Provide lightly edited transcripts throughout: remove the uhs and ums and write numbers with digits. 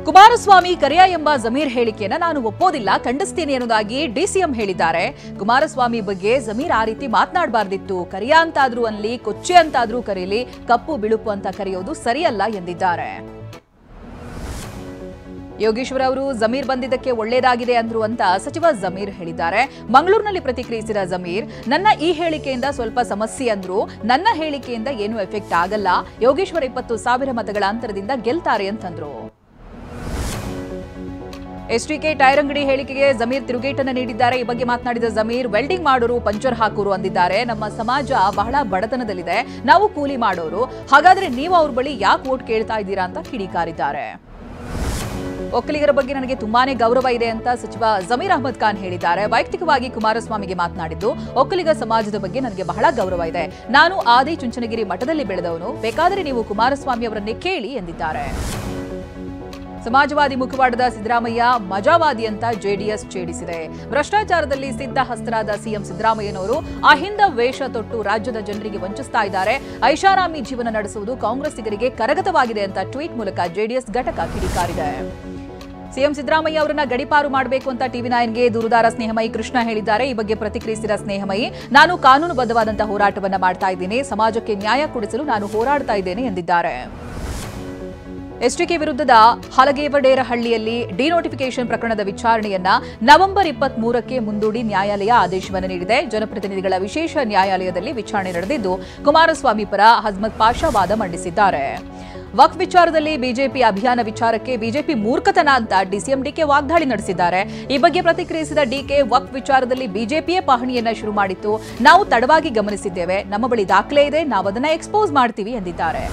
ಕುಮಾರಸ್ವಾಮಿ ಕರಿಯ ಎಂಬ ಜಮೀರ್ ಹೇಳಿಕೆಯನ್ನು ನಾನು ಒಪ್ಪೋದಿಲ್ಲ, ಖಂಡಿಸ್ತೀನಿ ಅನ್ನೋದಾಗಿ ಡಿಸಿಎಂ ಹೇಳಿದ್ದಾರೆ. ಕುಮಾರಸ್ವಾಮಿ ಬಗ್ಗೆ ಜಮೀರ್ ಆ ರೀತಿ ಮಾತನಾಡಬಾರ್ದಿತ್ತು. ಕರಿಯ ಅಂತಾದ್ರೂ ಅನ್ಲಿ, ಕೊಚ್ಚೆ ಅಂತಾದ್ರೂ ಕರೀಲಿ, ಕಪ್ಪು ಬಿಳುಪು ಅಂತ ಕರೆಯೋದು ಸರಿಯಲ್ಲ ಎಂದಿದ್ದಾರೆ. ಯೋಗೇಶ್ವರ್ ಅವರು ಜಮೀರ್ ಬಂದಿದ್ದಕ್ಕೆ ಒಳ್ಳೇದಾಗಿದೆ ಅಂದ್ರು ಅಂತ ಸಚಿವ ಜಮೀರ್ ಹೇಳಿದ್ದಾರೆ. ಮಂಗಳೂರಿನಲ್ಲಿ ಪ್ರತಿಕ್ರಿಯಿಸಿದ ಜಮೀರ್, ನನ್ನ ಈ ಹೇಳಿಕೆಯಿಂದ ಸ್ವಲ್ಪ ಸಮಸ್ಯೆ ಅಂದ್ರು, ನನ್ನ ಹೇಳಿಕೆಯಿಂದ ಏನು ಎಫೆಕ್ಟ್ ಆಗಲ್ಲ. ಯೋಗೇಶ್ವರ್ 20,000 ಮತಗಳ ಅಂತರದಿಂದ ಗೆಲ್ತಾರೆ ಅಂತಂದ್ರು. ಎಸ್ಟಿಕೆ ಟೈರ್ ಅಂಗಡಿ ಹೇಳಿಕೆಗೆ ಜಮೀರ್ ತಿರುಗೇಟನ್ನು ನೀಡಿದ್ದಾರೆ. ಈ ಬಗ್ಗೆ ಮಾತನಾಡಿದ ಜಮೀರ್, ವೆಲ್ಡಿಂಗ್ ಮಾಡೋರು ಪಂಚರ್ ಹಾಕೋರು ಅಂದಿದ್ದಾರೆ. ನಮ್ಮ ಸಮಾಜ ಬಹಳ ಬಡತನದಲ್ಲಿದೆ, ನಾವು ಕೂಲಿ ಮಾಡೋರು, ಹಾಗಾದ್ರೆ ನೀವು ಅವ್ರ ಬಳಿ ಯಾಕೆ ವೋಟ್ ಕೇಳ್ತಾ ಇದ್ದೀರಾ ಅಂತ ಕಿಡಿಕಾರಿದ್ದಾರೆ. ಒಕ್ಕಲಿಗರ ಬಗ್ಗೆ ನನಗೆ ತುಂಬಾನೇ ಗೌರವ ಇದೆ ಅಂತ ಸಚಿವ ಜಮೀರ್ ಅಹಮದ್ ಖಾನ್ ಹೇಳಿದ್ದಾರೆ. ವೈಯಕ್ತಿಕವಾಗಿ ಕುಮಾರಸ್ವಾಮಿಗೆ ಮಾತನಾಡಿದ್ದು, ಒಕ್ಕಲಿಗ ಸಮಾಜದ ಬಗ್ಗೆ ನನಗೆ ಬಹಳ ಗೌರವ ಇದೆ. ನಾನು ಆದಿ ಚುಂಚನಗಿರಿ ಮಠದಲ್ಲಿ ಬೆಳೆದವನು, ಬೇಕಾದರೆ ನೀವು ಕುಮಾರಸ್ವಾಮಿ ಅವರನ್ನೇ ಕೇಳಿ ಎಂದಿದ್ದಾರೆ. ಸಮಾಜವಾದಿ ಮುಖವಾಡದ ಸಿದ್ದರಾಮಯ್ಯ ಮಜಾವಾದಿ ಅಂತ ಜೆಡಿಎಸ್ ಛೇಡಿಸಿದೆ. ಭ್ರಷ್ಟಾಚಾರದಲ್ಲಿ ಸಿದ್ಧಹಸ್ತರಾದ ಸಿಎಂ ಸಿದ್ದರಾಮಯ್ಯನವರು ಅಹಿಂದ ವೇಷ ತೊಟ್ಟು ರಾಜ್ಯದ ಜನರಿಗೆ ವಂಚಿಸ್ತಾ ಇದ್ದಾರೆ. ಐಷಾರಾಮಿ ಜೀವನ ನಡೆಸುವುದು ಕಾಂಗ್ರೆಸ್ಸಿಗರಿಗೆ ಕರಗತವಾಗಿದೆ ಅಂತ ಟ್ವೀಟ್ ಮೂಲಕ ಜೆಡಿಎಸ್ ಘಟಕ ಕಿಡಿಕಾರಿದೆ. ಸಿಎಂ ಸಿದ್ದರಾಮಯ್ಯ ಅವರನ್ನ ಗಡಿಪಾರು ಮಾಡಬೇಕು ಅಂತ ಟಿವಿ9ಗೆ ದೂರುದಾರ ಸ್ನೇಹಮಯಿ ಕೃಷ್ಣ ಹೇಳಿದ್ದಾರೆ. ಈ ಬಗ್ಗೆ ಪ್ರತಿಕ್ರಿಯಿಸಿದ ಸ್ನೇಹಮಯಿ, ನಾನು ಕಾನೂನುಬದ್ಧವಾದಂತಹ ಹೋರಾಟವನ್ನ ಮಾಡ್ತಾ ಇದ್ದೀನಿ, ಸಮಾಜಕ್ಕೆ ನ್ಯಾಯ ಕೊಡಿಸಲು ನಾನು ಹೋರಾಡ್ತಾ ಇದ್ದೇನೆ ಎಂದಿದ್ದಾರೆ. ಎಸ್ಟಿಕೆ ವಿರುದ್ಧದ ಹಲಗೇವಡೇರಹಳ್ಳಿಯಲ್ಲಿ ಡಿನೋಟಿಫಿಕೇಷನ್ ಪ್ರಕರಣದ ವಿಚಾರಣೆಯನ್ನ ನವೆಂಬರ್ 23ಕ್ಕೆ ಮುಂದೂಡಿ ನ್ಯಾಯಾಲಯ ಆದೇಶವನ್ನು ನೀಡಿದೆ. ಜನಪ್ರತಿನಿಧಿಗಳ ವಿಶೇಷ ನ್ಯಾಯಾಲಯದಲ್ಲಿ ವಿಚಾರಣೆ ನಡೆದಿದ್ದು, ಕುಮಾರಸ್ವಾಮಿ ಪರ ಹಜ್ಮತ್ ಪಾಷಾ ವಾದ ಮಂಡಿಸಿದ್ದಾರೆ. ವಕ್ಫ್ ವಿಚಾರದಲ್ಲಿ ಬಿಜೆಪಿ ಅಭಿಯಾನ ವಿಚಾರಕ್ಕೆ ಬಿಜೆಪಿ ಮೂರ್ಖತನ ಅಂತ ಡಿಸಿಎಂ ಡಿಕೆ ವಾಗ್ದಾಳಿ ನಡೆಸಿದ್ದಾರೆ. ಈ ಬಗ್ಗೆ ಪ್ರತಿಕ್ರಿಯಿಸಿದ ಡಿಕೆ, ವಕ್ಫ್ ವಿಚಾರದಲ್ಲಿ ಬಿಜೆಪಿಯೇ ಪಹಣಿಯನ್ನ ಶುರು ಮಾಡಿತ್ತು, ನಾವು ತಡವಾಗಿ ಗಮನಿಸಿದ್ದೇವೆ, ನಮ್ಮ ಬಳಿ ದಾಖಲೆ ಇದೆ, ನಾವು ಅದನ್ನ ಎಕ್ಸ್ಪೋಸ್ ಮಾಡ್ತೀವಿ ಎಂದಿದ್ದಾರೆ.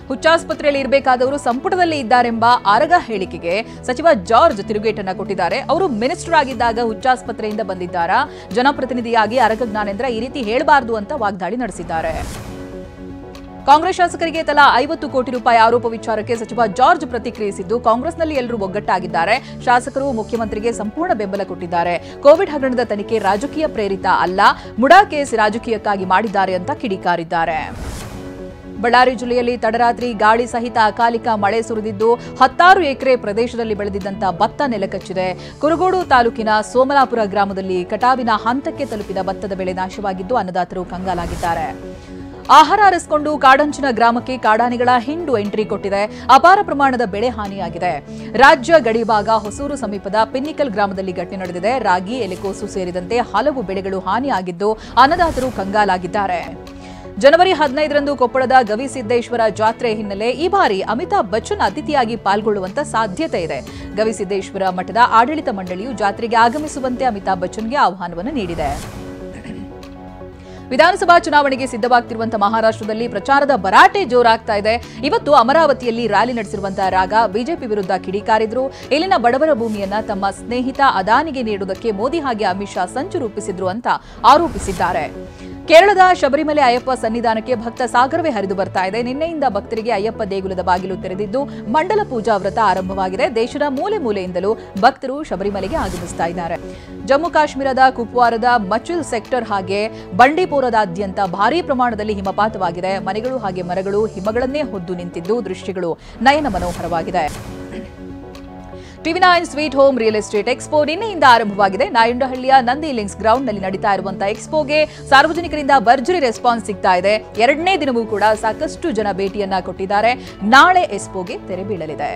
ಹುಚ್ಚಾಸ್ಪತ್ರೆಯಲ್ಲಿ ಇರಬೇಕಾದವರು ಸಂಪುಟದಲ್ಲಿ ಇದ್ದಾರೆಂಬ ಆರಗ ಹೇಳಿಕೆಗೆ ಸಚಿವ ಜಾರ್ಜ್ ತಿರುಗೇಟನ್ನ ಕೊಟ್ಟಿದ್ದಾರೆ. ಅವರು ಮಿನಿಸ್ಟರ್ ಆಗಿದ್ದಾಗ ಹುಚ್ಚಾಸ್ಪತ್ರೆಯಿಂದ ಬಂದಿದ್ದಾರಾ? ಜನಪ್ರತಿನಿಧಿಯಾಗಿ ಆರಗ ಜ್ಞಾನೇಂದ್ರ ಈ ರೀತಿ ಹೇಳಬಾರದು ಅಂತ ವಾಗ್ದಾಳಿ ನಡೆಸಿದ್ದಾರೆ. ಕಾಂಗ್ರೆಸ್ ಶಾಸಕರಿಗೆ ತಲಾ 50 ಕೋಟಿ ರೂಪಾಯಿ ಆರೋಪ ವಿಚಾರಕ್ಕೆ ಸಚಿವ ಜಾರ್ಜ್ ಪ್ರತಿಕ್ರಿಯಿಸಿದ್ದು, ಕಾಂಗ್ರೆಸ್ನಲ್ಲಿ ಎಲ್ಲರೂ ಒಗ್ಗಟ್ಟಾಗಿದ್ದಾರೆ, ಶಾಸಕರು ಮುಖ್ಯಮಂತ್ರಿಗೆ ಸಂಪೂರ್ಣ ಬೆಂಬಲ ಕೊಟ್ಟಿದ್ದಾರೆ. ಕೋವಿಡ್ ಹಗರಣದ ತನಿಖೆ ರಾಜಕೀಯ ಪ್ರೇರಿತ ಅಲ್ಲ, ಮುಡಾ ಕೇಸ್ ರಾಜಕೀಯಕ್ಕಾಗಿ ಮಾಡಿದ್ದಾರೆ ಅಂತ ಕಿಡಿಕಾರಿದ್ದಾರೆ. ಬಳ್ಳಾರಿ ಜಿಲ್ಲೆಯಲ್ಲಿ ತಡರಾತ್ರಿ ಗಾಳಿ ಸಹಿತ ಅಕಾಲಿಕ ಮಳೆ ಸುರಿದಿದ್ದು 16 ಎಕರೆ ಪ್ರದೇಶದಲ್ಲಿ ಬೆಳೆದಿದ್ದಂತ ಭತ್ತ ನೆಲಕಚ್ಚಿದೆ. ಕುರುಗೋಡು ತಾಲೂಕಿನ ಸೋಮಲಾಪುರ ಗ್ರಾಮದಲ್ಲಿ ಕಟಾವಿನ ಹಂತಕ್ಕೆ ತಲುಪಿದ ಭತ್ತದ ಬೆಳೆ ನಾಶವಾಗಿದ್ದು, ಅನ್ನದಾತರು ಕಂಗಾಲಾಗಿದ್ದಾರೆ. ಆಹಾರ ಅರಸಿಕೊಂಡು ಕಾಡಂಚಿನ ಗ್ರಾಮಕ್ಕೆ ಕಾಡಾನೆಗಳ ಹಿಂಡು ಎಂಟ್ರಿ ಕೊಟ್ಟಿದೆ. ಅಪಾರ ಪ್ರಮಾಣದ ಬೆಳೆ ಹಾನಿಯಾಗಿದೆ. ರಾಜ್ಯ ಗಡಿಭಾಗ ಹೊಸೂರು ಸಮೀಪದ ಪಿನ್ನಿಕಲ್ ಗ್ರಾಮದಲ್ಲಿ ಘಟನೆ ನಡೆದಿದೆ. ರಾಗಿ, ಎಲೆಕೋಸು ಸೇರಿದಂತೆ ಹಲವು ಬೆಳೆಗಳು ಹಾನಿಯಾಗಿದ್ದು, ಅನ್ನದಾತರು ಕಂಗಾಲಾಗಿದ್ದಾರೆ. ಜನವರಿ 15ರಂದು ಕೊಪ್ಪಳದ ಗವಿಸಿದ್ದೇಶ್ವರ ಜಾತ್ರೆ ಹಿನ್ನೆಲೆ ಈ ಬಾರಿ ಅಮಿತಾಬ್ ಬಚ್ಚನ್ ಅತಿಥಿಯಾಗಿ ಪಾಲ್ಗೊಳ್ಳುವಂತ ಸಾಧ್ಯತೆ ಇದೆ. ಗವಿಸಿದ್ದೇಶ್ವರ ಮಠದ ಆಡಳಿತ ಮಂಡಳಿಯು ಜಾತ್ರೆಗೆ ಆಗಮಿಸುವಂತೆ ಅಮಿತಾಬ್ ಬಚ್ಚನ್ಗೆ ಆಹ್ವಾನವನ್ನು ನೀಡಿದೆ. ವಿಧಾನಸಭಾ ಚುನಾವಣೆಗೆ ಸಿದ್ಧವಾಗ್ತಿರುವಂತಹ ಮಹಾರಾಷ್ಟ್ರದಲ್ಲಿ ಪ್ರಚಾರದ ಭರಾಟೆ ಜೋರಾಗ್ತಾ ಇದೆ. ಇವತ್ತು ಅಮರಾವತಿಯಲ್ಲಿ ರ್ಯಾಲಿ ನಡೆಸಿರುವಂತಹ ರಾಗ ಬಿಜೆಪಿ ವಿರುದ್ಧ ಕಿಡಿಕಾರಿದ್ರು. ಇಲ್ಲಿನ ಬಡವರ ಭೂಮಿಯನ್ನ ತಮ್ಮ ಸ್ನೇಹಿತ ಅದಾನಿಗೆ ನೀಡುವುದಕ್ಕೆ ಮೋದಿ ಹಾಗೆ ಅಮಿತ್ ಶಾ ಸಂಚು ರೂಪಿಸಿದ್ರು ಅಂತ ಆರೋಪಿಸಿದ್ದಾರೆ. ಕೇರಳದ ಶಬರಿಮಲೆ ಅಯ್ಯಪ್ಪ ಸನ್ನಿಧಾನಕ್ಕೆ ಭಕ್ತ ಸಾಗರವೇ ಹರಿದು ಬರ್ತಾ ಇದೆ. ನಿನ್ನೆಯಿಂದ ಭಕ್ತರಿಗೆ ಅಯ್ಯಪ್ಪ ದೇಗುಲದ ಬಾಗಿಲು ತೆರೆದಿದ್ದು, ಮಂಡಲ ಪೂಜಾ ವ್ರತ ಆರಂಭವಾಗಿದೆ. ದೇಶದ ಮೂಲೆ ಮೂಲೆಯಿಂದಲೂ ಭಕ್ತರು ಶಬರಿಮಲೆಗೆ ಆಗಮಿಸ್ತಾ ಇದ್ದಾರೆ. ಜಮ್ಮು ಕಾಶ್ಮೀರದ ಕುಪ್ವಾರದ ಮಚಿಲ್ ಸೆಕ್ಟರ್ ಹಾಗೆ ಬಂಡೀಪೋರಾದಾದ್ಯಂತ ಭಾರೀ ಪ್ರಮಾಣದಲ್ಲಿ ಹಿಮಪಾತವಾಗಿದೆ. ಮನೆಗಳು ಹಾಗೆ ಮರಗಳು ಹಿಮಗಳನ್ನೇ ಹೊದ್ದು ನಿಂತಿದ್ದು, ದೃಶ್ಯಗಳು ನಯನ ಮನೋಹರವಾಗಿದೆ. TV nine sweet home real estate expo ನಿನ್ನೆಯಿಂದ ಆರಂಭವಾಗಿದೆ. ನಾಯಂಡಹಳ್ಳಿಯ ನಂದಿ ಲಿಂಕ್ಸ್ ಗ್ರೌಂಡ್ನಲ್ಲಿ ನಡೀತಾ ಇರುವಂತಹ ಎಕ್ಸ್ಪೋಗೆ ಸಾರ್ವಜನಿಕರಿಂದ ಭರ್ಜರಿ ರೆಸ್ಪಾನ್ಸ್ ಸಿಗ್ತಾ ಇದೆ. 2ನೇ ದಿನವೂ ಕೂಡ ಸಾಕಷ್ಟು ಜನ ಭೇಟಿಯನ್ನ ಕೊಟ್ಟಿದ್ದಾರೆ. ನಾಳೆ ಎಕ್ಸ್ಪೋಗೆ ತೆರೆ ಬೀಳಲಿದೆ.